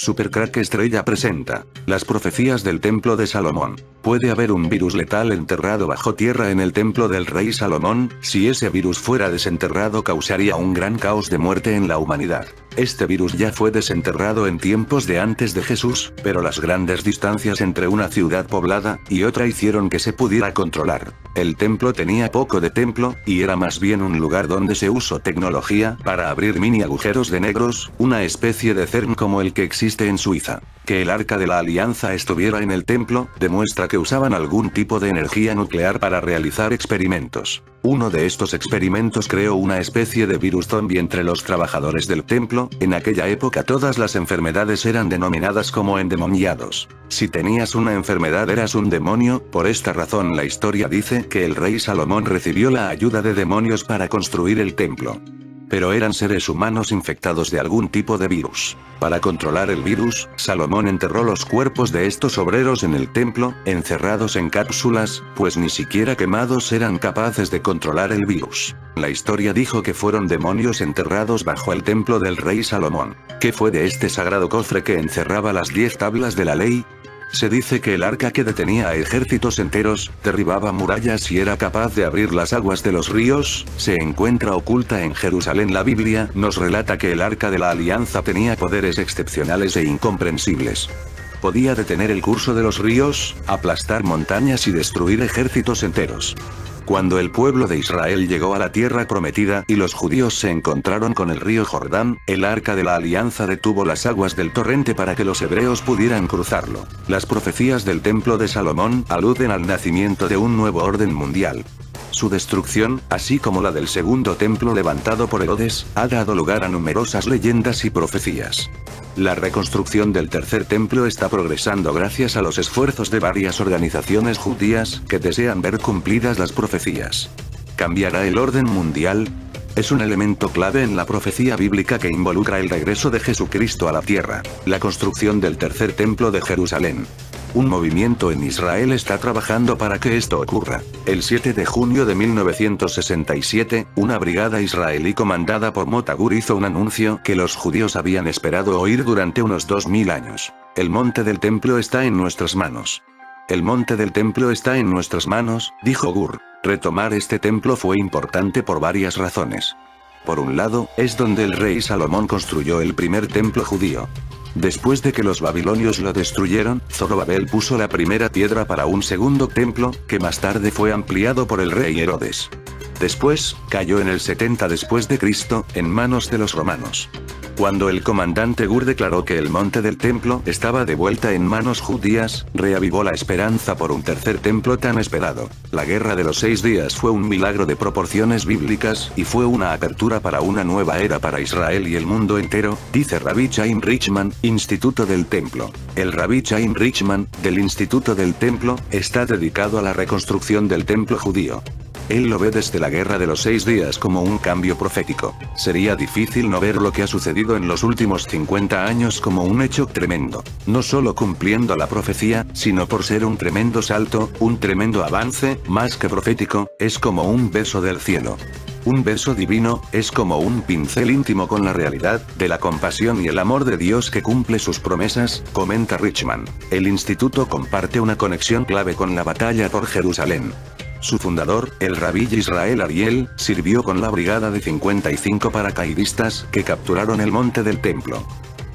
Supercrack Estrella presenta las profecías del Templo de Salomón. Puede haber un virus letal enterrado bajo tierra en el templo del rey Salomón. Si ese virus fuera desenterrado causaría un gran caos de muerte en la humanidad. Este virus ya fue desenterrado en tiempos de antes de Jesús, pero las grandes distancias entre una ciudad poblada y otra hicieron que se pudiera controlar. El templo tenía poco de templo, y era más bien un lugar donde se usó tecnología para abrir mini agujeros de negros, una especie de CERN como el que existe en Suiza. Que el Arca de la Alianza estuviera en el templo, demuestra que usaban algún tipo de energía nuclear para realizar experimentos. Uno de estos experimentos creó una especie de virus zombie entre los trabajadores del templo. En aquella época todas las enfermedades eran denominadas como endemoniados. Si tenías una enfermedad eras un demonio. Por esta razón la historia dice que el rey Salomón recibió la ayuda de demonios para construir el templo. Pero eran seres humanos infectados de algún tipo de virus. Para controlar el virus, Salomón enterró los cuerpos de estos obreros en el templo, encerrados en cápsulas, pues ni siquiera quemados eran capaces de controlar el virus. La historia dijo que fueron demonios enterrados bajo el templo del rey Salomón. ¿Qué fue de este sagrado cofre que encerraba las 10 tablas de la ley? Se dice que el arca que detenía a ejércitos enteros, derribaba murallas y era capaz de abrir las aguas de los ríos, se encuentra oculta en Jerusalén. La Biblia nos relata que el arca de la alianza tenía poderes excepcionales e incomprensibles. Podía detener el curso de los ríos, aplastar montañas y destruir ejércitos enteros. Cuando el pueblo de Israel llegó a la tierra prometida y los judíos se encontraron con el río Jordán, el arca de la alianza detuvo las aguas del torrente para que los hebreos pudieran cruzarlo. Las profecías del templo de Salomón aluden al nacimiento de un nuevo orden mundial. Su destrucción, así como la del segundo templo levantado por Herodes, ha dado lugar a numerosas leyendas y profecías. La reconstrucción del tercer templo está progresando gracias a los esfuerzos de varias organizaciones judías que desean ver cumplidas las profecías. ¿Cambiará el orden mundial? Es un elemento clave en la profecía bíblica que involucra el regreso de Jesucristo a la tierra, la construcción del tercer templo de Jerusalén. Un movimiento en Israel está trabajando para que esto ocurra. El 7 de junio de 1967, una brigada israelí comandada por Mota Gur hizo un anuncio que los judíos habían esperado oír durante unos 2000 años. El monte del templo está en nuestras manos. El monte del templo está en nuestras manos, dijo Gur. Retomar este templo fue importante por varias razones. Por un lado, es donde el rey Salomón construyó el primer templo judío. Después de que los babilonios lo destruyeron, Zorobabel puso la primera piedra para un segundo templo, que más tarde fue ampliado por el rey Herodes. Después, cayó en el 70 después de Cristo, en manos de los romanos. Cuando el comandante Gur declaró que el monte del templo estaba de vuelta en manos judías, reavivó la esperanza por un tercer templo tan esperado. La Guerra de los 6 días fue un milagro de proporciones bíblicas, y fue una apertura para una nueva era para Israel y el mundo entero, dice Rabbi Chaim Richman, Instituto del Templo. El Rabbi Chaim Richman, del Instituto del Templo, está dedicado a la reconstrucción del templo judío. Él lo ve desde la Guerra de los 6 días como un cambio profético. Sería difícil no ver lo que ha sucedido en los últimos 50 años como un hecho tremendo. No solo cumpliendo la profecía, sino por ser un tremendo salto, un tremendo avance, más que profético, es como un beso del cielo. Un beso divino, es como un pincel íntimo con la realidad, de la compasión y el amor de Dios que cumple sus promesas, comenta Richman. El instituto comparte una conexión clave con la batalla por Jerusalén. Su fundador, el Rabí Israel Ariel, sirvió con la brigada de 55 paracaidistas que capturaron el monte del templo.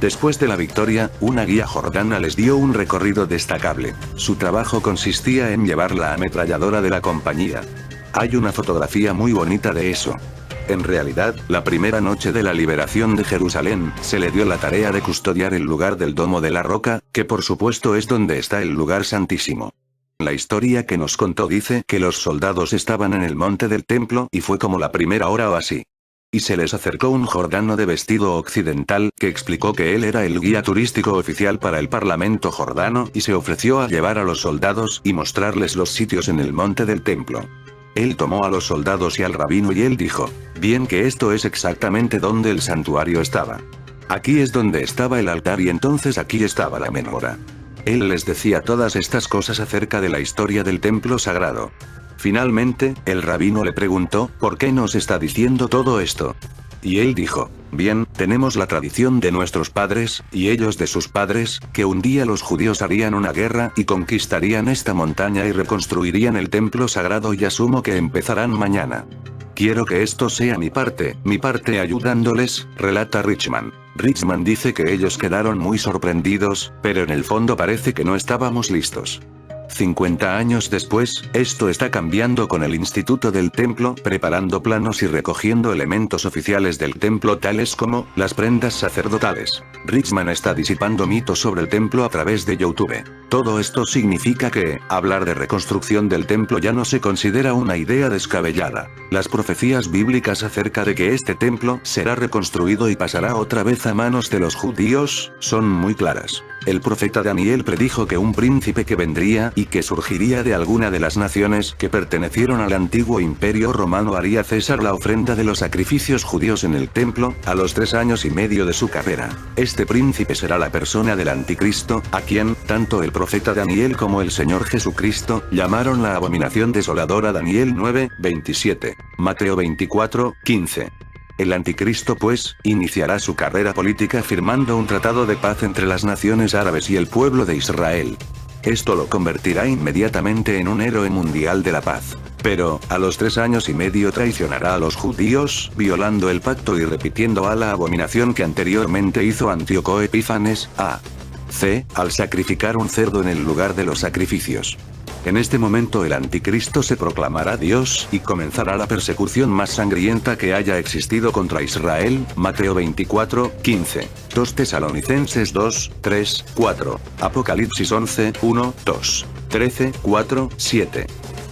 Después de la victoria, una guía jordana les dio un recorrido destacable. Su trabajo consistía en llevar la ametralladora de la compañía. Hay una fotografía muy bonita de eso. En realidad, la primera noche de la liberación de Jerusalén, se le dio la tarea de custodiar el lugar del Domo de la Roca, que por supuesto es donde está el lugar santísimo. La historia que nos contó dice que los soldados estaban en el monte del templo y fue como la primera hora o así. Y se les acercó un jordano de vestido occidental, que explicó que él era el guía turístico oficial para el parlamento jordano y se ofreció a llevar a los soldados y mostrarles los sitios en el monte del templo. Él tomó a los soldados y al rabino y él dijo, bien que esto es exactamente donde el santuario estaba. Aquí es donde estaba el altar y entonces aquí estaba la menorá. Él les decía todas estas cosas acerca de la historia del templo sagrado. Finalmente, el rabino le preguntó, ¿por qué nos está diciendo todo esto? Y él dijo: bien, tenemos la tradición de nuestros padres, y ellos de sus padres, que un día los judíos harían una guerra y conquistarían esta montaña y reconstruirían el templo sagrado, y asumo que empezarán mañana. Quiero que esto sea mi parte ayudándoles, relata Richman. Richman dice que ellos quedaron muy sorprendidos, pero en el fondo parece que no estábamos listos. 50 años después, esto está cambiando con el Instituto del Templo, preparando planos y recogiendo elementos oficiales del templo tales como las prendas sacerdotales. Richman está disipando mitos sobre el templo a través de YouTube. Todo esto significa que, hablar de reconstrucción del templo ya no se considera una idea descabellada. Las profecías bíblicas acerca de que este templo será reconstruido y pasará otra vez a manos de los judíos, son muy claras. El profeta Daniel predijo que un príncipe que vendría y que surgiría de alguna de las naciones que pertenecieron al antiguo imperio romano haría cesar la ofrenda de los sacrificios judíos en el templo, a los 3 años y medio de su carrera. Este príncipe será la persona del anticristo, a quien, tanto el profeta Daniel como el Señor Jesucristo, llamaron la abominación desoladora. Daniel 9:27. Mateo 24:15. El anticristo pues, iniciará su carrera política firmando un tratado de paz entre las naciones árabes y el pueblo de Israel. Esto lo convertirá inmediatamente en un héroe mundial de la paz. Pero, a los 3 años y medio traicionará a los judíos, violando el pacto y repitiendo la abominación que anteriormente hizo Antíoco Epífanes, a.c., al sacrificar un cerdo en el lugar de los sacrificios. En este momento el anticristo se proclamará Dios, y comenzará la persecución más sangrienta que haya existido contra Israel, Mateo 24:15. 2 Tesalonicenses 2:3-4. Apocalipsis 11:1-2. 13:4-7.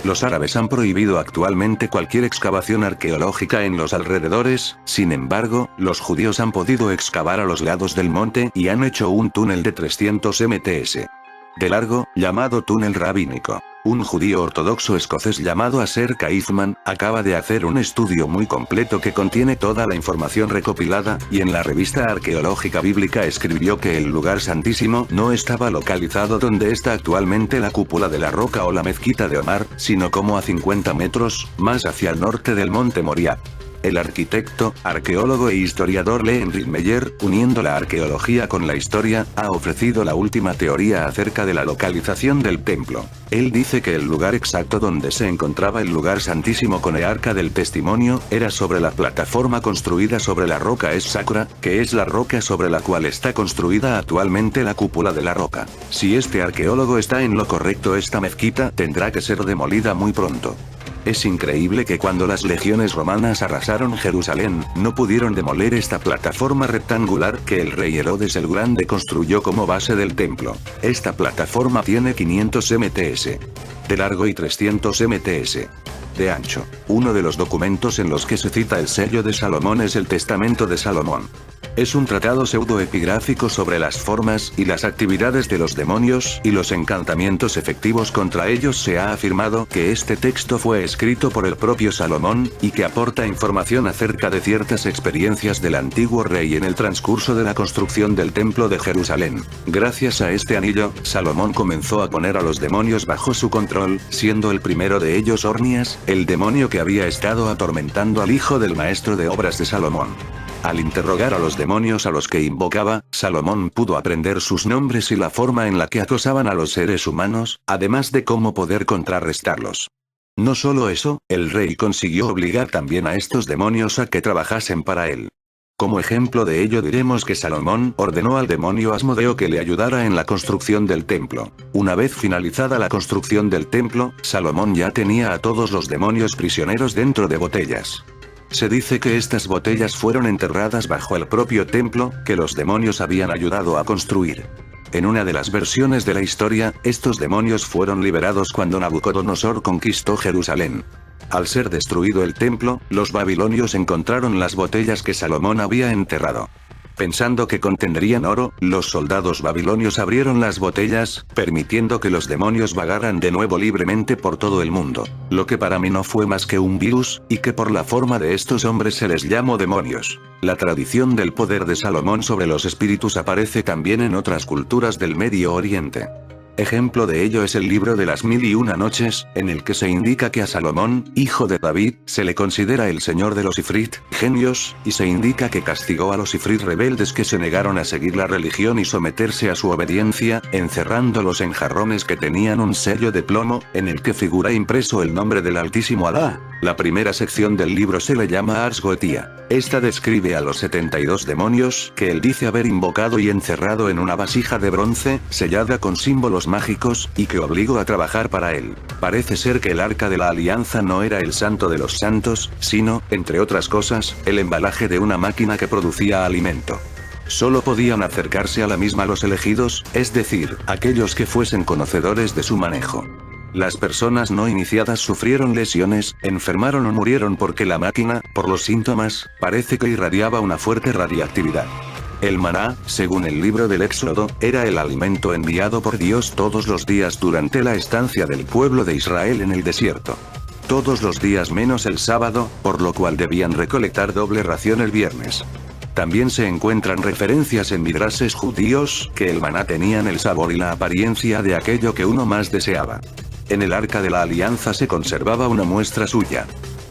Los árabes han prohibido actualmente cualquier excavación arqueológica en los alrededores, sin embargo, los judíos han podido excavar a los lados del monte y han hecho un túnel de 300 mts de largo, llamado túnel rabínico. Un judío ortodoxo escocés llamado Asher Kaifman, acaba de hacer un estudio muy completo que contiene toda la información recopilada, y en la revista arqueológica bíblica escribió que el lugar santísimo no estaba localizado donde está actualmente la cúpula de la roca o la mezquita de Omar, sino como a 50 metros, más hacia el norte del monte Moriah. El arquitecto, arqueólogo e historiador Lee Henry Meyer, uniendo la arqueología con la historia, ha ofrecido la última teoría acerca de la localización del templo. Él dice que el lugar exacto donde se encontraba el lugar santísimo con el arca del testimonio, era sobre la plataforma construida sobre la roca Es-Sakra, que es la roca sobre la cual está construida actualmente la cúpula de la roca. Si este arqueólogo está en lo correcto, esta mezquita tendrá que ser demolida muy pronto. Es increíble que cuando las legiones romanas arrasaron Jerusalén, no pudieron demoler esta plataforma rectangular que el rey Herodes el Grande construyó como base del templo. Esta plataforma tiene 500 mts de largo y 300 mts de ancho. Uno de los documentos en los que se cita el sello de Salomón es el Testamento de Salomón. Es un tratado pseudoepigráfico sobre las formas y las actividades de los demonios y los encantamientos efectivos contra ellos. Se ha afirmado que este texto fue escrito por el propio Salomón, y que aporta información acerca de ciertas experiencias del antiguo rey en el transcurso de la construcción del templo de Jerusalén. Gracias a este anillo, Salomón comenzó a poner a los demonios bajo su control, siendo el primero de ellos Ornias, el demonio que había estado atormentando al hijo del maestro de obras de Salomón. Al interrogar a los demonios a los que invocaba, Salomón pudo aprender sus nombres y la forma en la que acosaban a los seres humanos, además de cómo poder contrarrestarlos. No solo eso, el rey consiguió obligar también a estos demonios a que trabajasen para él. Como ejemplo de ello diremos que Salomón ordenó al demonio Asmodeo que le ayudara en la construcción del templo. Una vez finalizada la construcción del templo, Salomón ya tenía a todos los demonios prisioneros dentro de botellas. Se dice que estas botellas fueron enterradas bajo el propio templo, que los demonios habían ayudado a construir. En una de las versiones de la historia, estos demonios fueron liberados cuando Nabucodonosor conquistó Jerusalén. Al ser destruido el templo, los babilonios encontraron las botellas que Salomón había enterrado. Pensando que contendrían oro, los soldados babilonios abrieron las botellas, permitiendo que los demonios vagaran de nuevo libremente por todo el mundo. Lo que para mí no fue más que un virus, y que por la forma de estos hombres se les llamó demonios. La tradición del poder de Salomón sobre los espíritus aparece también en otras culturas del Medio Oriente. Ejemplo de ello es el libro de las 1001 noches, en el que se indica que a Salomón, hijo de David, se le considera el señor de los Ifrit, genios, y se indica que castigó a los Ifrit rebeldes que se negaron a seguir la religión y someterse a su obediencia, encerrándolos en jarrones que tenían un sello de plomo, en el que figura impreso el nombre del Altísimo Alá. La primera sección del libro se le llama Ars Goetia. Esta describe a los 72 demonios que él dice haber invocado y encerrado en una vasija de bronce, sellada con símbolos mágicos, y que obligó a trabajar para él. Parece ser que el Arca de la Alianza no era el santo de los santos, sino, entre otras cosas, el embalaje de una máquina que producía alimento. Solo podían acercarse a la misma los elegidos, es decir, aquellos que fuesen conocedores de su manejo. Las personas no iniciadas sufrieron lesiones, enfermaron o murieron porque la máquina, por los síntomas, parece que irradiaba una fuerte radiactividad. El maná, según el libro del Éxodo, era el alimento enviado por Dios todos los días durante la estancia del pueblo de Israel en el desierto. Todos los días menos el sábado, por lo cual debían recolectar doble ración el viernes. También se encuentran referencias en midrashes judíos, que el maná tenían el sabor y la apariencia de aquello que uno más deseaba. En el Arca de la Alianza se conservaba una muestra suya.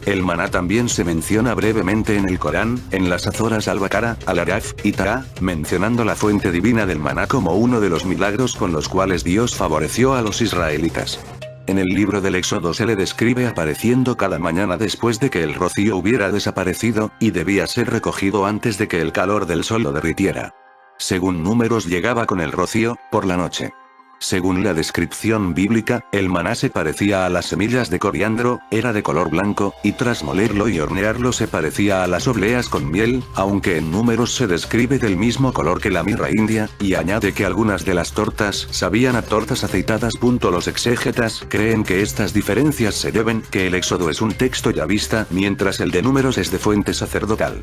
El maná también se menciona brevemente en el Corán, en las Azoras al-Baqara, al-Araf, y Ta'a, mencionando la fuente divina del maná como uno de los milagros con los cuales Dios favoreció a los israelitas. En el libro del Éxodo se le describe apareciendo cada mañana después de que el rocío hubiera desaparecido, y debía ser recogido antes de que el calor del sol lo derritiera. Según Números llegaba con el rocío, por la noche. Según la descripción bíblica, el maná se parecía a las semillas de coriandro, era de color blanco, y tras molerlo y hornearlo se parecía a las obleas con miel, aunque en Números se describe del mismo color que la mirra india, y añade que algunas de las tortas sabían a tortas aceitadas. Los exégetas creen que estas diferencias se deben que el Éxodo es un texto yavista, mientras el de Números es de fuente sacerdotal.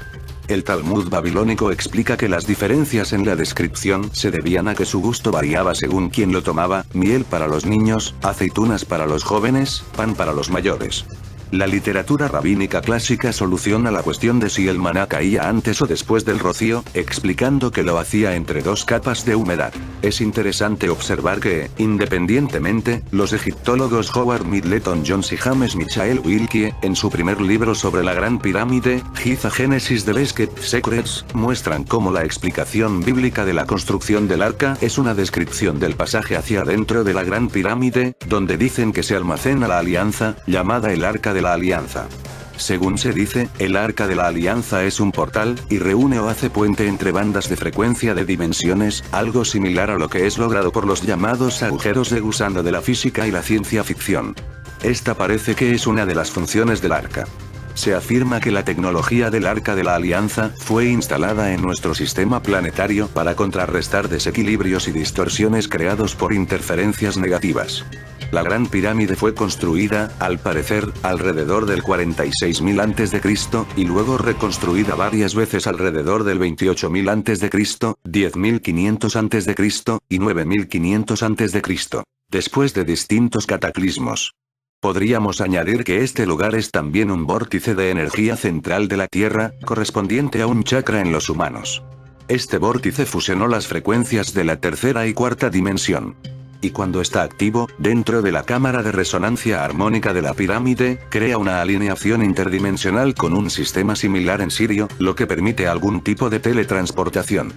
El Talmud babilónico explica que las diferencias en la descripción se debían a que su gusto variaba según quien lo tomaba, miel para los niños, aceitunas para los jóvenes, pan para los mayores. La literatura rabínica clásica soluciona la cuestión de si el maná caía antes o después del rocío, explicando que lo hacía entre dos capas de humedad. Es interesante observar que, independientemente, los egiptólogos Howard Middleton Jones y James Michael Wilkie, en su primer libro sobre la Gran Pirámide, Giza Genesis de Best Kept Secrets, muestran cómo la explicación bíblica de la construcción del arca es una descripción del pasaje hacia adentro de la Gran Pirámide, donde dicen que se almacena la alianza, llamada el Arca de la Alianza. Según se dice, el Arca de la Alianza es un portal, y reúne o hace puente entre bandas de frecuencia de dimensiones, algo similar a lo que es logrado por los llamados agujeros de gusano de la física y la ciencia ficción. Esta parece que es una de las funciones del Arca. Se afirma que la tecnología del Arca de la Alianza fue instalada en nuestro sistema planetario para contrarrestar desequilibrios y distorsiones creados por interferencias negativas. La Gran Pirámide fue construida, al parecer, alrededor del 46.000 a.C., y luego reconstruida varias veces alrededor del 28.000 a.C., 10.500 a.C., y 9.500 a.C., después de distintos cataclismos. Podríamos añadir que este lugar es también un vórtice de energía central de la Tierra, correspondiente a un chakra en los humanos. Este vórtice fusionó las frecuencias de la tercera y cuarta dimensión. Y cuando está activo, dentro de la cámara de resonancia armónica de la pirámide, crea una alineación interdimensional con un sistema similar en Sirio, lo que permite algún tipo de teletransportación.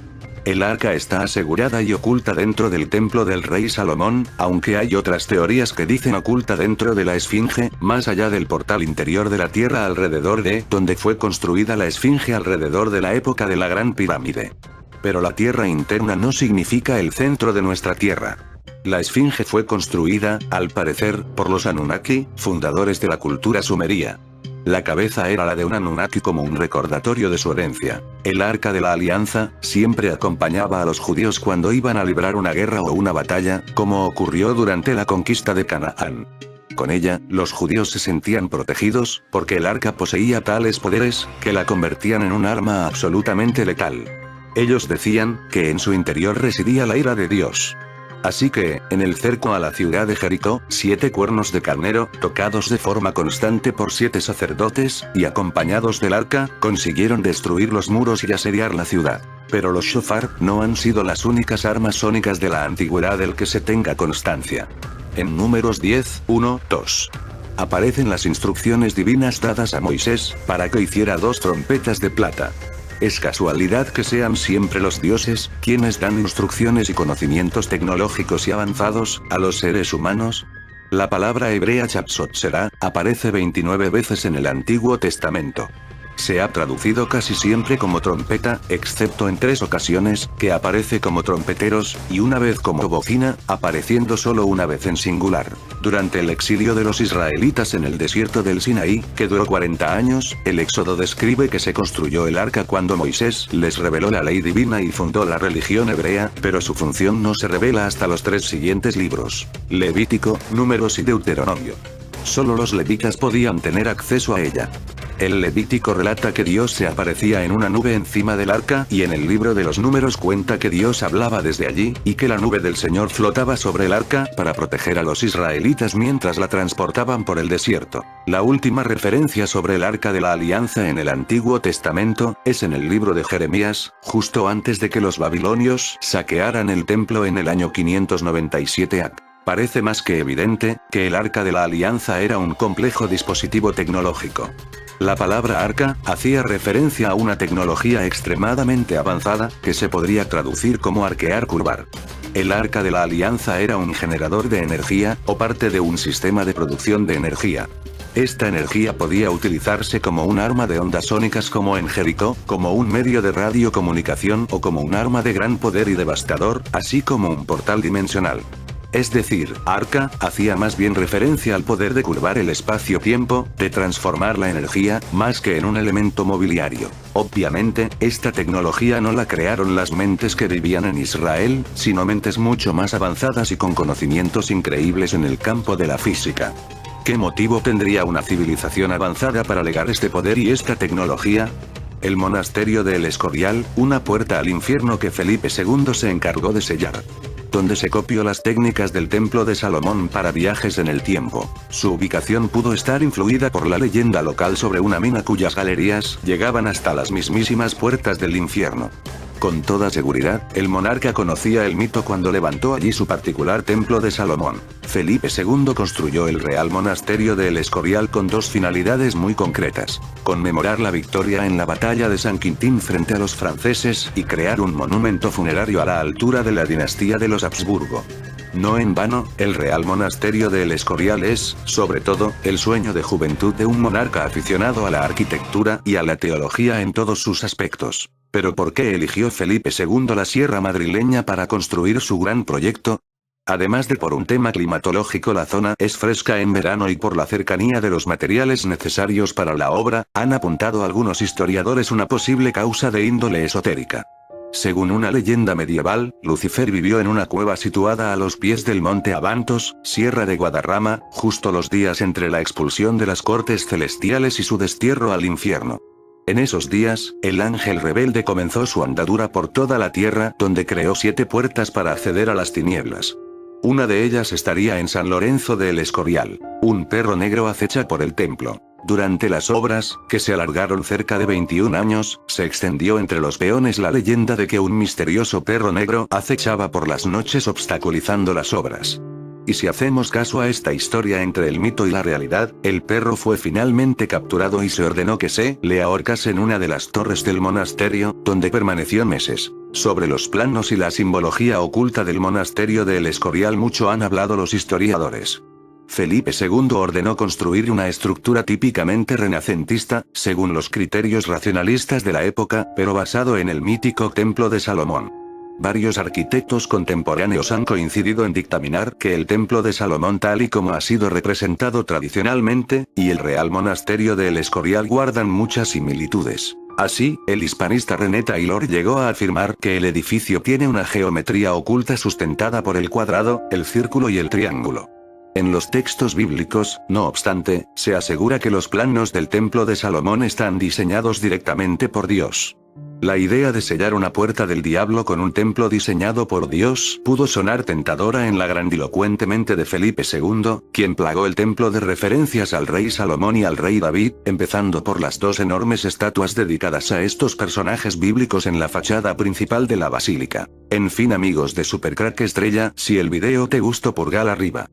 El arca está asegurada y oculta dentro del templo del rey Salomón, aunque hay otras teorías que dicen oculta dentro de la esfinge, más allá del portal interior de la tierra alrededor de donde fue construida la esfinge alrededor de la época de la Gran Pirámide. Pero la tierra interna no significa el centro de nuestra tierra. La esfinge fue construida, al parecer, por los Anunnaki, fundadores de la cultura sumeria. La cabeza era la de un Anunnaki como un recordatorio de su herencia. El Arca de la Alianza siempre acompañaba a los judíos cuando iban a librar una guerra o una batalla, como ocurrió durante la conquista de Canaán. Con ella, los judíos se sentían protegidos, porque el arca poseía tales poderes, que la convertían en un arma absolutamente letal. Ellos decían, que en su interior residía la ira de Dios. Así que, en el cerco a la ciudad de Jericó, 7 cuernos de carnero, tocados de forma constante por 7 sacerdotes, y acompañados del arca, consiguieron destruir los muros y asediar la ciudad. Pero los shofar no han sido las únicas armas sónicas de la antigüedad del que se tenga constancia. En Números 10, 1, 2. Aparecen las instrucciones divinas dadas a Moisés, para que hiciera 2 trompetas de plata. ¿Es casualidad que sean siempre los dioses, quienes dan instrucciones y conocimientos tecnológicos y avanzados, a los seres humanos? La palabra hebrea Chapsot-Será, aparece 29 veces en el Antiguo Testamento. Se ha traducido casi siempre como trompeta, excepto en 3 ocasiones, que aparece como trompeteros, y una vez como bocina, apareciendo solo una vez en singular. Durante el exilio de los israelitas en el desierto del Sinaí, que duró 40 años, el Éxodo describe que se construyó el arca cuando Moisés les reveló la ley divina y fundó la religión hebrea, pero su función no se revela hasta los 3 siguientes libros: Levítico, Números y Deuteronomio. Solo los levitas podían tener acceso a ella. El Levítico relata que Dios se aparecía en una nube encima del arca, y en el libro de los Números cuenta que Dios hablaba desde allí, y que la nube del Señor flotaba sobre el arca, para proteger a los israelitas mientras la transportaban por el desierto. La última referencia sobre el arca de la alianza en el Antiguo Testamento, es en el libro de Jeremías, justo antes de que los babilonios saquearan el templo en el año 597 AC. Parece más que evidente, que el Arca de la Alianza era un complejo dispositivo tecnológico. La palabra arca, hacía referencia a una tecnología extremadamente avanzada, que se podría traducir como arquear curvar. El Arca de la Alianza era un generador de energía, o parte de un sistema de producción de energía. Esta energía podía utilizarse como un arma de ondas sónicas como en Jericó, como un medio de radiocomunicación o como un arma de gran poder y devastador, así como un portal dimensional. Es decir, arca, hacía más bien referencia al poder de curvar el espacio-tiempo, de transformar la energía, más que en un elemento mobiliario. Obviamente, esta tecnología no la crearon las mentes que vivían en Israel, sino mentes mucho más avanzadas y con conocimientos increíbles en el campo de la física. ¿Qué motivo tendría una civilización avanzada para legar este poder y esta tecnología? El monasterio de El Escorial, una puerta al infierno que Felipe II se encargó de sellar. Donde se copió las técnicas del Templo de Salomón para viajes en el tiempo. Su ubicación pudo estar influida por la leyenda local sobre una mina cuyas galerías llegaban hasta las mismísimas puertas del infierno. Con toda seguridad, el monarca conocía el mito cuando levantó allí su particular Templo de Salomón. Felipe II construyó el Real Monasterio de El Escorial con 2 finalidades muy concretas: conmemorar la victoria en la batalla de San Quintín frente a los franceses, y crear un monumento funerario a la altura de la dinastía de los Habsburgo. No en vano, el Real Monasterio de El Escorial es, sobre todo, el sueño de juventud de un monarca aficionado a la arquitectura y a la teología en todos sus aspectos. ¿Pero por qué eligió Felipe II la Sierra Madrileña para construir su gran proyecto? Además de por un tema climatológico, la zona es fresca en verano, y por la cercanía de los materiales necesarios para la obra, han apuntado algunos historiadores una posible causa de índole esotérica. Según una leyenda medieval, Lucifer vivió en una cueva situada a los pies del monte Abantos, Sierra de Guadarrama, justo los días entre la expulsión de las cortes celestiales y su destierro al infierno. En esos días, el ángel rebelde comenzó su andadura por toda la tierra, donde creó 7 puertas para acceder a las tinieblas. Una de ellas estaría en San Lorenzo de El Escorial. Un perro negro acecha por el templo. Durante las obras, que se alargaron cerca de 21 años, se extendió entre los peones la leyenda de que un misterioso perro negro acechaba por las noches obstaculizando las obras. Y si hacemos caso a esta historia entre el mito y la realidad, el perro fue finalmente capturado y se ordenó que se le ahorcase en una de las torres del monasterio, donde permaneció meses. Sobre los planos y la simbología oculta del monasterio de El Escorial mucho han hablado los historiadores. Felipe II ordenó construir una estructura típicamente renacentista, según los criterios racionalistas de la época, pero basado en el mítico Templo de Salomón. Varios arquitectos contemporáneos han coincidido en dictaminar que el Templo de Salomón, tal y como ha sido representado tradicionalmente, y el Real Monasterio de El Escorial guardan muchas similitudes. Así, el hispanista René Taylor llegó a afirmar que el edificio tiene una geometría oculta sustentada por el cuadrado, el círculo y el triángulo. En los textos bíblicos, no obstante, se asegura que los planos del Templo de Salomón están diseñados directamente por Dios. La idea de sellar una puerta del diablo con un templo diseñado por Dios pudo sonar tentadora en la grandilocuente mente de Felipe II, quien plagó el templo de referencias al rey Salomón y al rey David, empezando por las dos enormes estatuas dedicadas a estos personajes bíblicos en la fachada principal de la basílica. En fin, amigos de Supercrack Estrella, si el video te gustó, pulgar arriba.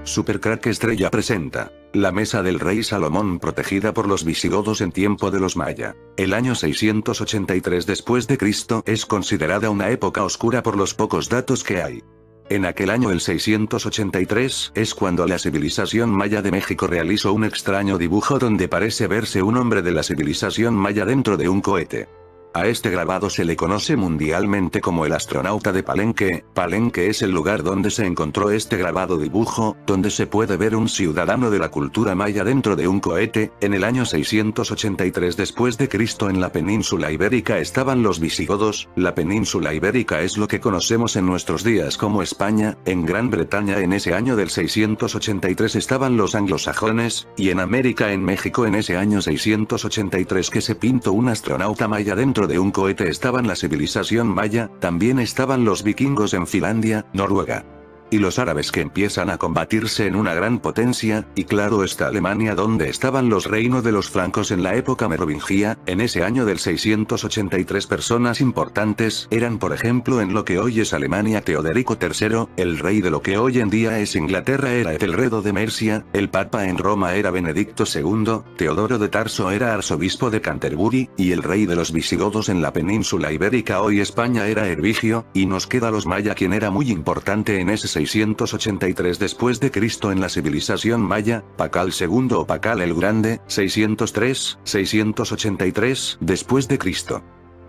Supercrack Estrella presenta la mesa del rey Salomón, protegida por los visigodos en tiempo de los maya. El año 683 después de Cristo es considerada una época oscura por los pocos datos que hay. En aquel año, el 683, es cuando la civilización maya de México realizó un extraño dibujo donde parece verse un hombre de la civilización maya dentro de un cohete. A este grabado se le conoce mundialmente como el astronauta de Palenque. Palenque es el lugar donde se encontró este grabado dibujo, donde se puede ver un ciudadano de la cultura maya dentro de un cohete. En el año 683 después de Cristo, en la península ibérica estaban los visigodos. La península ibérica es lo que conocemos en nuestros días como España. En Gran Bretaña en ese año del 683 estaban los anglosajones, y en América, en México, en ese año 683 que se pintó un astronauta maya dentro de un cohete, estaban la civilización maya. También estaban los vikingos en Finlandia, Noruega. Y los árabes, que empiezan a combatirse en una gran potencia, y claro está Alemania, donde estaban los reinos de los francos en la época merovingia. En ese año del 683 personas importantes eran, por ejemplo, en lo que hoy es Alemania, Teodorico III, el rey de lo que hoy en día es Inglaterra era Ethelredo de Mercia, el papa en Roma era Benedicto II, Teodoro de Tarso era arzobispo de Canterbury, y el rey de los visigodos en la península ibérica hoy España era Hervigio, y nos queda los maya, quien era muy importante en ese 683 después de Cristo en la civilización maya, Pacal II o Pacal el Grande, 603-683 después de Cristo.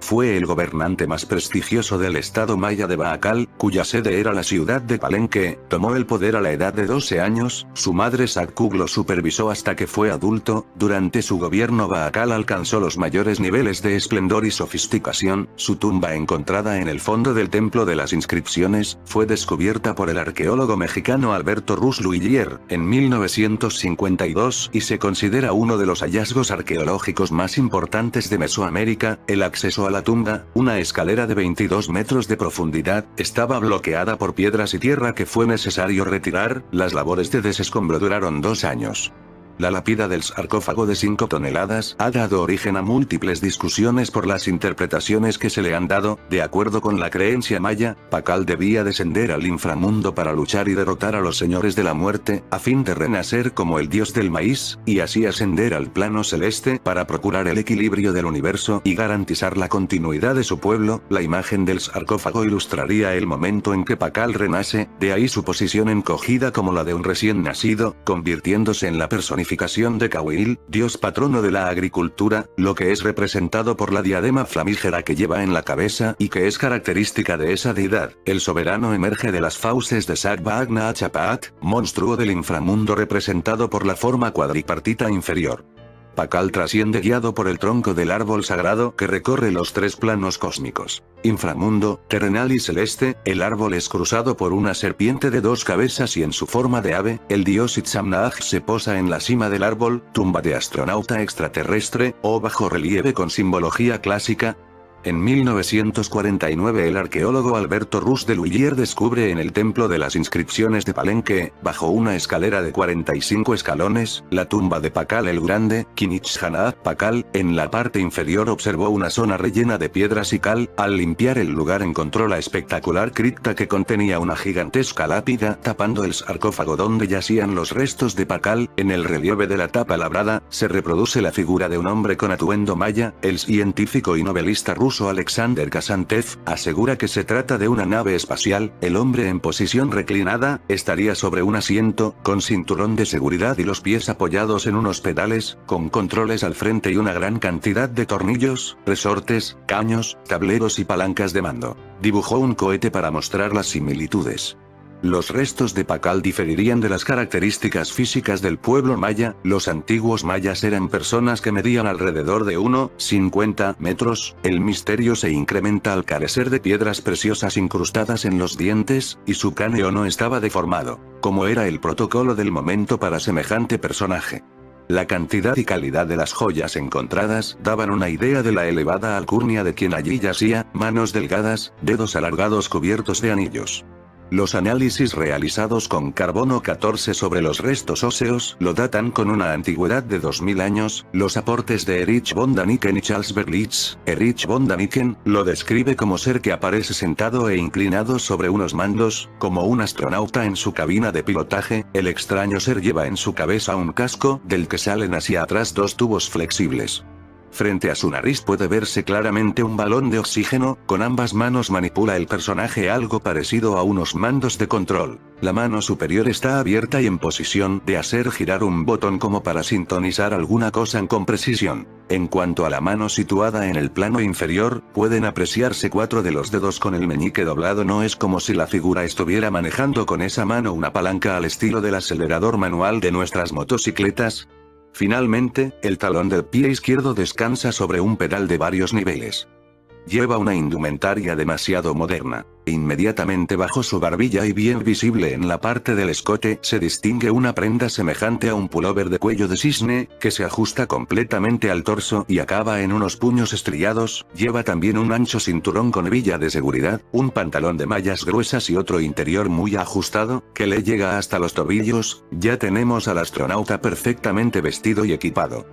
Fue el gobernante más prestigioso del estado maya de Baakal, cuya sede era la ciudad de Palenque. Tomó el poder a la edad de 12 años, su madre Saccug lo supervisó hasta que fue adulto. Durante su gobierno Baakal alcanzó los mayores niveles de esplendor y sofisticación. Su tumba, encontrada en el fondo del Templo de las Inscripciones, fue descubierta por el arqueólogo mexicano Alberto Ruz Luillier, en 1952, y se considera uno de los hallazgos arqueológicos más importantes de Mesoamérica. El acceso a la tumba, una escalera de 22 metros de profundidad, estaba bloqueada por piedras y tierra que fue necesario retirar. Las labores de desescombro duraron 2 años. La lápida del sarcófago de 5 toneladas ha dado origen a múltiples discusiones por las interpretaciones que se le han dado. De acuerdo con la creencia maya, Pacal debía descender al inframundo para luchar y derrotar a los señores de la muerte, a fin de renacer como el dios del maíz, y así ascender al plano celeste para procurar el equilibrio del universo y garantizar la continuidad de su pueblo. La imagen del sarcófago ilustraría el momento en que Pacal renace, de ahí su posición encogida como la de un recién nacido, convirtiéndose en la personificación de Cahuil, dios patrono de la agricultura, lo que es representado por la diadema flamígera que lleva en la cabeza y que es característica de esa deidad. El soberano emerge de las fauces de Sac-Bagna Achapaat, monstruo del inframundo representado por la forma cuadripartita inferior. Pacal trasciende guiado por el tronco del árbol sagrado que recorre los 3 planos cósmicos, inframundo, terrenal y celeste. El árbol es cruzado por una serpiente de 2 cabezas y en su forma de ave, el dios Itzamnaaj se posa en la cima del árbol, tumba de astronauta extraterrestre, o bajo relieve con simbología clásica. En 1949 el arqueólogo Alberto Ruz de Luillier descubre en el Templo de las Inscripciones de Palenque, bajo una escalera de 45 escalones, la tumba de Pacal el Grande, Kinichanaat Pacal. En la parte inferior observó una zona rellena de piedras y cal. Al limpiar el lugar encontró la espectacular cripta que contenía una gigantesca lápida tapando el sarcófago donde yacían los restos de Pacal. En el relieve de la tapa labrada, se reproduce la figura de un hombre con atuendo maya. El científico y novelista ruso Alexander Kazantev asegura que se trata de una nave espacial. El hombre en posición reclinada estaría sobre un asiento, con cinturón de seguridad y los pies apoyados en unos pedales, con controles al frente y una gran cantidad de tornillos, resortes, caños, tableros y palancas de mando. Dibujó un cohete para mostrar las similitudes. Los restos de Pacal diferirían de las características físicas del pueblo maya. Los antiguos mayas eran personas que medían alrededor de 1,50 metros. El misterio se incrementa al carecer de piedras preciosas incrustadas en los dientes, y su cráneo no estaba deformado, como era el protocolo del momento para semejante personaje. La cantidad y calidad de las joyas encontradas daban una idea de la elevada alcurnia de quien allí yacía: manos delgadas, dedos alargados cubiertos de anillos. Los análisis realizados con carbono 14 sobre los restos óseos lo datan con una antigüedad de 2000 años. Los aportes de Erich von Daniken y Charles Berlitz. Erich von Daniken lo describe como ser que aparece sentado e inclinado sobre unos mandos, como un astronauta en su cabina de pilotaje. El extraño ser lleva en su cabeza un casco, del que salen hacia atrás dos tubos flexibles. Frente a su nariz puede verse claramente un balón de oxígeno. Con ambas manos manipula el personaje algo parecido a unos mandos de control. La mano superior está abierta y en posición de hacer girar un botón como para sintonizar alguna cosa con precisión. En cuanto a la mano situada en el plano inferior, pueden apreciarse 4 de los dedos con el meñique doblado. No es como si la figura estuviera manejando con esa mano una palanca al estilo del acelerador manual de nuestras motocicletas. Finalmente, el talón del pie izquierdo descansa sobre un pedal de varios niveles. Lleva una indumentaria demasiado moderna. Inmediatamente bajo su barbilla y bien visible en la parte del escote se distingue una prenda semejante a un pullover de cuello de cisne, que se ajusta completamente al torso y acaba en unos puños estriados. Lleva también un ancho cinturón con hebilla de seguridad, un pantalón de mallas gruesas y otro interior muy ajustado, que le llega hasta los tobillos. Ya tenemos al astronauta perfectamente vestido y equipado.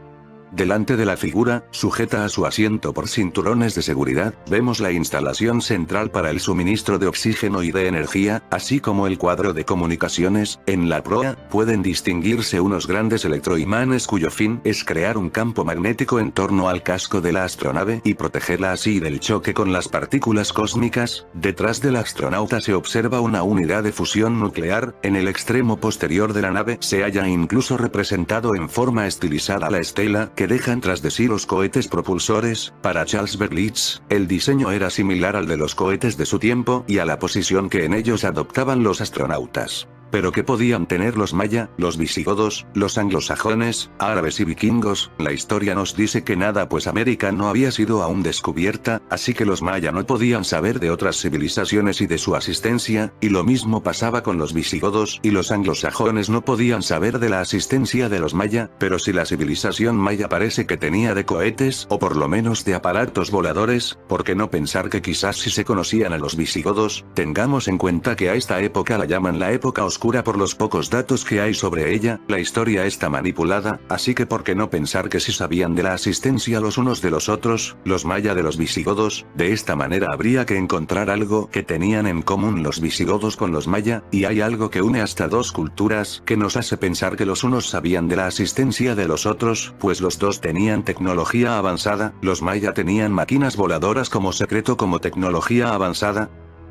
Delante de la figura, sujeta a su asiento por cinturones de seguridad, vemos la instalación central para el suministro de oxígeno y de energía, así como el cuadro de comunicaciones. En la proa, pueden distinguirse unos grandes electroimanes cuyo fin es crear un campo magnético en torno al casco de la astronave y protegerla así del choque con las partículas cósmicas. Detrás del astronauta se observa una unidad de fusión nuclear. En el extremo posterior de la nave se halla incluso representado en forma estilizada la estela que dejan tras de sí los cohetes propulsores. Para Charles Berlitz, el diseño era similar al de los cohetes de su tiempo y a la posición que en ellos adoptaban los astronautas. Pero ¿qué podían tener los maya, los visigodos, los anglosajones, árabes y vikingos? La historia nos dice que nada, pues América no había sido aún descubierta, así que los maya no podían saber de otras civilizaciones y de su asistencia, y lo mismo pasaba con los visigodos, y los anglosajones no podían saber de la asistencia de los maya. Pero si la civilización maya parece que tenía de cohetes, o por lo menos de aparatos voladores, ¿por qué no pensar que quizás si se conocían a los visigodos? Tengamos en cuenta que a esta época la llaman la época oscura por los pocos datos que hay sobre ella. La historia está manipulada, así que ¿por qué no pensar que si sabían de la asistencia los unos de los otros, los maya de los visigodos? De esta manera habría que encontrar algo que tenían en común los visigodos con los maya, y hay algo que une hasta dos culturas, que nos hace pensar que los unos sabían de la asistencia de los otros, pues los dos tenían tecnología avanzada. Los maya tenían máquinas voladoras como secreto, como tecnología avanzada,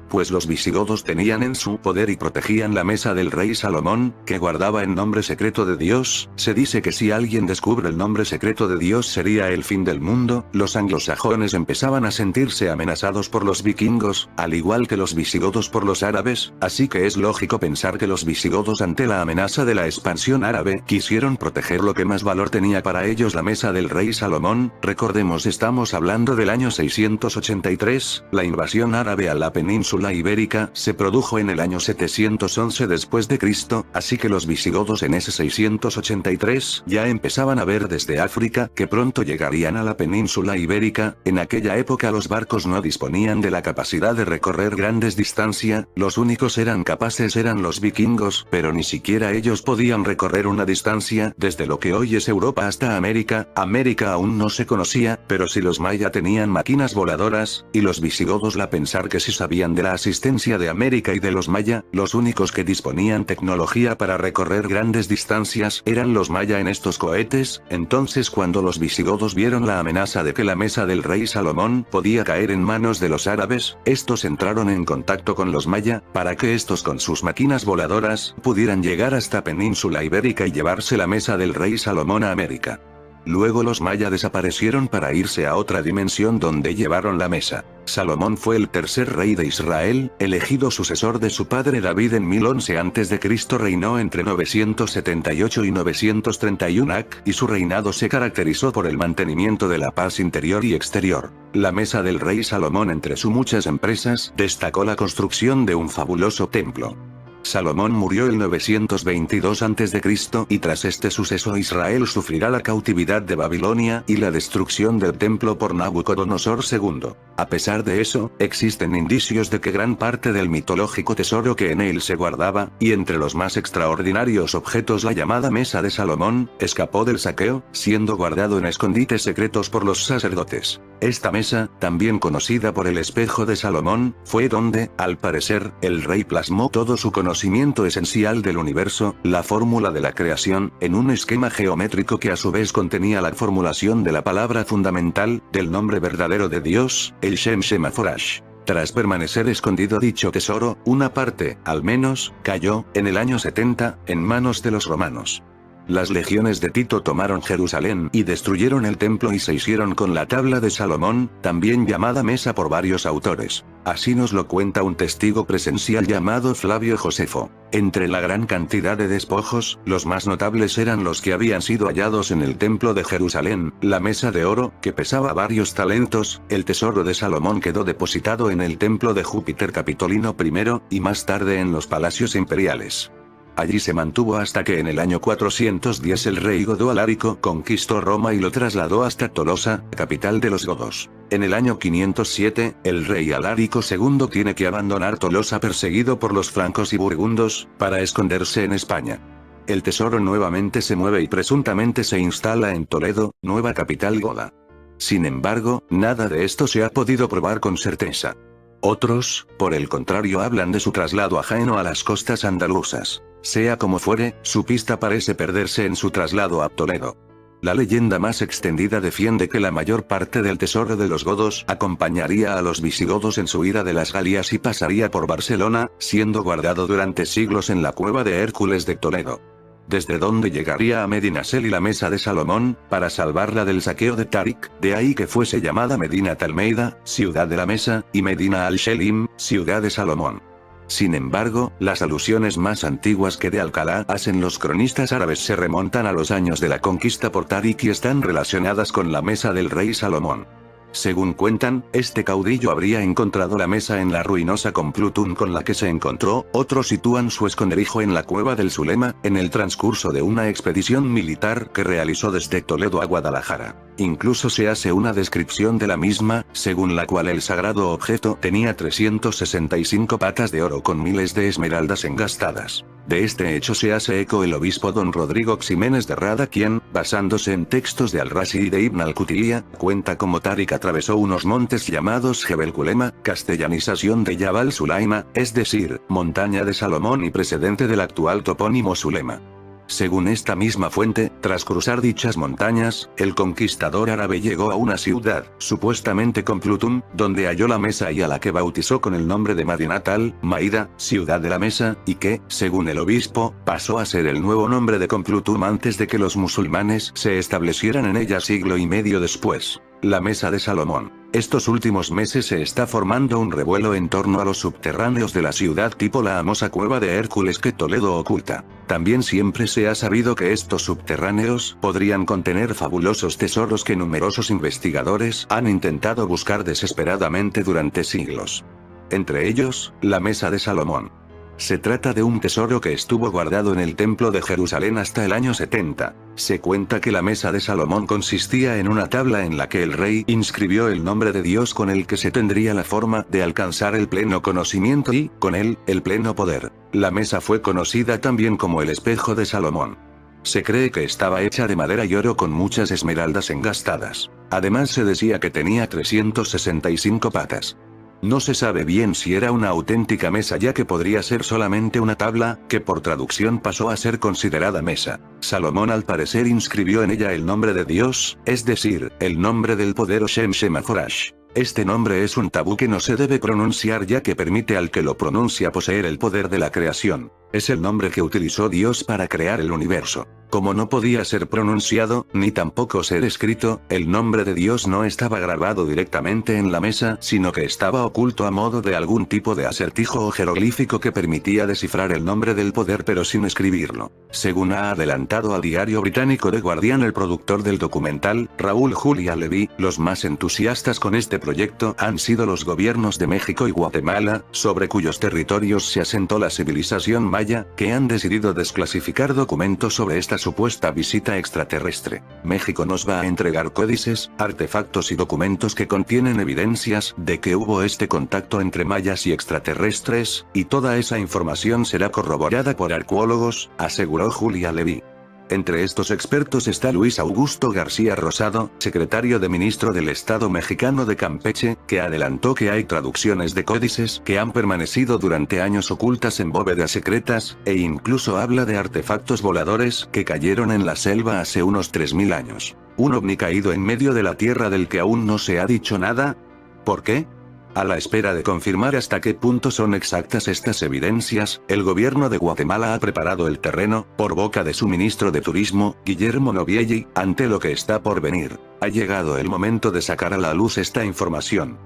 pues los visigodos tenían en su poder y protegían la mesa del rey Salomón, que guardaba el nombre secreto de Dios. Se dice que si alguien descubre el nombre secreto de Dios sería el fin del mundo. Los anglosajones empezaban a sentirse amenazados por los vikingos, al igual que los visigodos por los árabes, así que es lógico pensar que los visigodos, ante la amenaza de la expansión árabe, quisieron proteger lo que más valor tenía para ellos, la mesa del rey Salomón. Recordemos, estamos hablando del año 683, la invasión árabe a la península ibérica se produjo en el año 711 después de Cristo, así que los visigodos en ese 683 ya empezaban a ver desde África que pronto llegarían a la península ibérica. En aquella época los barcos no disponían de la capacidad de recorrer grandes distancias, los únicos eran capaces eran los vikingos, pero ni siquiera ellos podían recorrer una distancia desde lo que hoy es Europa hasta América. América aún no se conocía, pero si los maya tenían máquinas voladoras, y los visigodos la pensar que si sabían de la asistencia de América y de los maya, los únicos que disponían tecnología para recorrer grandes distancias eran los maya en estos cohetes. Entonces, cuando los visigodos vieron la amenaza de que la mesa del rey Salomón podía caer en manos de los árabes, estos entraron en contacto con los maya, para que estos con sus máquinas voladoras pudieran llegar hasta península ibérica y llevarse la mesa del rey Salomón a América. Luego los mayas desaparecieron para irse a otra dimensión donde llevaron la mesa. Salomón fue el tercer rey de Israel, elegido sucesor de su padre David en 1011 a.C. Reinó entre 978 y 931 AC, y su reinado se caracterizó por el mantenimiento de la paz interior y exterior. La mesa del rey Salomón, entre sus muchas empresas, destacó la construcción de un fabuloso templo. Salomón murió el 922 a.C. y tras este suceso Israel sufrirá la cautividad de Babilonia y la destrucción del templo por Nabucodonosor II. A pesar de eso, existen indicios de que gran parte del mitológico tesoro que en él se guardaba, y entre los más extraordinarios objetos la llamada Mesa de Salomón, escapó del saqueo, siendo guardado en escondites secretos por los sacerdotes. Esta mesa, también conocida por el espejo de Salomón, fue donde, al parecer, el rey plasmó todo su conocimiento esencial del universo, la fórmula de la creación, en un esquema geométrico que a su vez contenía la formulación de la palabra fundamental, del nombre verdadero de Dios, el Shem Shemaforash. Tras permanecer escondido dicho tesoro, una parte, al menos, cayó, en el año 70, en manos de los romanos. Las legiones de Tito tomaron Jerusalén y destruyeron el templo y se hicieron con la tabla de Salomón, también llamada mesa por varios autores. Así nos lo cuenta un testigo presencial llamado Flavio Josefo. Entre la gran cantidad de despojos, los más notables eran los que habían sido hallados en el templo de Jerusalén: la mesa de oro, que pesaba varios talentos, el tesoro de Salomón quedó depositado en el templo de Júpiter Capitolino I, y más tarde en los palacios imperiales. Allí se mantuvo hasta que en el año 410 el rey Godo Alarico conquistó Roma y lo trasladó hasta Tolosa, capital de los godos. En el año 507, el rey Alarico II tiene que abandonar Tolosa perseguido por los francos y burgundos, para esconderse en España. El tesoro nuevamente se mueve y presuntamente se instala en Toledo, nueva capital goda. Sin embargo, nada de esto se ha podido probar con certeza. Otros, por el contrario, hablan de su traslado a Jaén o a las costas andaluzas. Sea como fuere, su pista parece perderse en su traslado a Toledo. La leyenda más extendida defiende que la mayor parte del tesoro de los godos acompañaría a los visigodos en su ida de las Galias y pasaría por Barcelona, siendo guardado durante siglos en la cueva de Hércules de Toledo. Desde donde llegaría a Medinaceli la mesa de Salomón, para salvarla del saqueo de Tarik, de ahí que fuese llamada Medinat Almeida, ciudad de la mesa, y Medina al-Shelim, ciudad de Salomón. Sin embargo, las alusiones más antiguas que de Alcalá hacen los cronistas árabes se remontan a los años de la conquista por Tarik y están relacionadas con la mesa del rey Salomón. Según cuentan, este caudillo habría encontrado la mesa en la ruinosa Complutum con la que se encontró. Otros sitúan su esconderijo en la cueva del Zulema, en el transcurso de una expedición militar que realizó desde Toledo a Guadalajara. Incluso se hace una descripción de la misma, según la cual el sagrado objeto tenía 365 patas de oro con miles de esmeraldas engastadas. De este hecho se hace eco el obispo don Rodrigo Ximénez de Rada, quien, basándose en textos de Al-Razi y de Ibn al-Qutiyya, cuenta cómo Tarik atravesó unos montes llamados Jebel Kulema, castellanización de Jabal Sulaima, es decir, montaña de Salomón y precedente del actual topónimo Zulema. Según esta misma fuente, tras cruzar dichas montañas, el conquistador árabe llegó a una ciudad, supuestamente Complutum, donde halló la mesa y a la que bautizó con el nombre de Madinat al-Maida, ciudad de la mesa, y que, según el obispo, pasó a ser el nuevo nombre de Complutum antes de que los musulmanes se establecieran en ella siglo y medio después. La mesa de Salomón. Estos últimos meses se está formando un revuelo en torno a los subterráneos de la ciudad, tipo la famosa cueva de Hércules que Toledo oculta. También siempre se ha sabido que estos subterráneos podrían contener fabulosos tesoros que numerosos investigadores han intentado buscar desesperadamente durante siglos. Entre ellos, la mesa de Salomón. Se trata de un tesoro que estuvo guardado en el templo de Jerusalén hasta el año 70. Se cuenta que la mesa de Salomón consistía en una tabla en la que el rey inscribió el nombre de Dios con el que se tendría la forma de alcanzar el pleno conocimiento y, con él, el pleno poder. La mesa fue conocida también como el espejo de Salomón. Se cree que estaba hecha de madera y oro con muchas esmeraldas engastadas. Además se decía que tenía 365 patas. No se sabe bien si era una auténtica mesa, ya que podría ser solamente una tabla, que por traducción pasó a ser considerada mesa. Salomón al parecer inscribió en ella el nombre de Dios, es decir, el nombre del poder o Shem Shemaforash. Este nombre es un tabú que no se debe pronunciar, ya que permite al que lo pronuncia poseer el poder de la creación. Es el nombre que utilizó Dios para crear el universo. Como no podía ser pronunciado, ni tampoco ser escrito, el nombre de Dios no estaba grabado directamente en la mesa, sino que estaba oculto a modo de algún tipo de acertijo o jeroglífico que permitía descifrar el nombre del poder pero sin escribirlo. Según ha adelantado al diario británico The Guardian el productor del documental, Raúl Julia Levy, los más entusiastas con este proyecto han sido los gobiernos de México y Guatemala, sobre cuyos territorios se asentó la civilización maya, que han decidido desclasificar documentos sobre esta supuesta visita extraterrestre. México nos va a entregar códices, artefactos y documentos que contienen evidencias de que hubo este contacto entre mayas y extraterrestres, y toda esa información será corroborada por arqueólogos, aseguró Julia Levy. Entre estos expertos está Luis Augusto García Rosado, secretario de Ministro del Estado mexicano de Campeche, que adelantó que hay traducciones de códices que han permanecido durante años ocultas en bóvedas secretas, e incluso habla de artefactos voladores que cayeron en la selva hace unos 3000 años. ¿Un ovni caído en medio de la Tierra del que aún no se ha dicho nada? ¿Por qué? A la espera de confirmar hasta qué punto son exactas estas evidencias, el gobierno de Guatemala ha preparado el terreno, por boca de su ministro de Turismo, Guillermo Novielli, ante lo que está por venir. Ha llegado el momento de sacar a la luz esta información.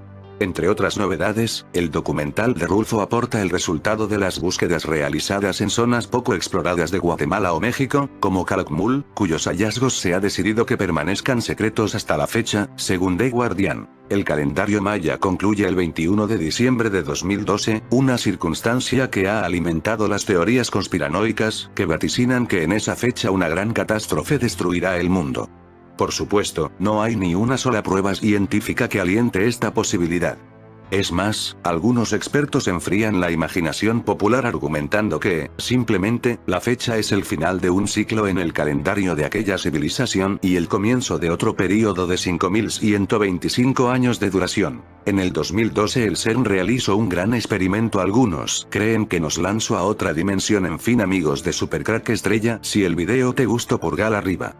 Entre otras novedades, el documental de Rulfo aporta el resultado de las búsquedas realizadas en zonas poco exploradas de Guatemala o México, como Calakmul, cuyos hallazgos se ha decidido que permanezcan secretos hasta la fecha, según The Guardian. El calendario maya concluye el 21 de diciembre de 2012, una circunstancia que ha alimentado las teorías conspiranoicas, que vaticinan que en esa fecha una gran catástrofe destruirá el mundo. Por supuesto, no hay ni una sola prueba científica que aliente esta posibilidad. Es más, algunos expertos enfrían la imaginación popular argumentando que, simplemente, la fecha es el final de un ciclo en el calendario de aquella civilización y el comienzo de otro período de 5125 años de duración. En el 2012 el CERN realizó un gran experimento. Algunos creen que nos lanzó a otra dimensión. En fin, amigos de Supercrack Estrella, si el video te gustó, pulgar arriba.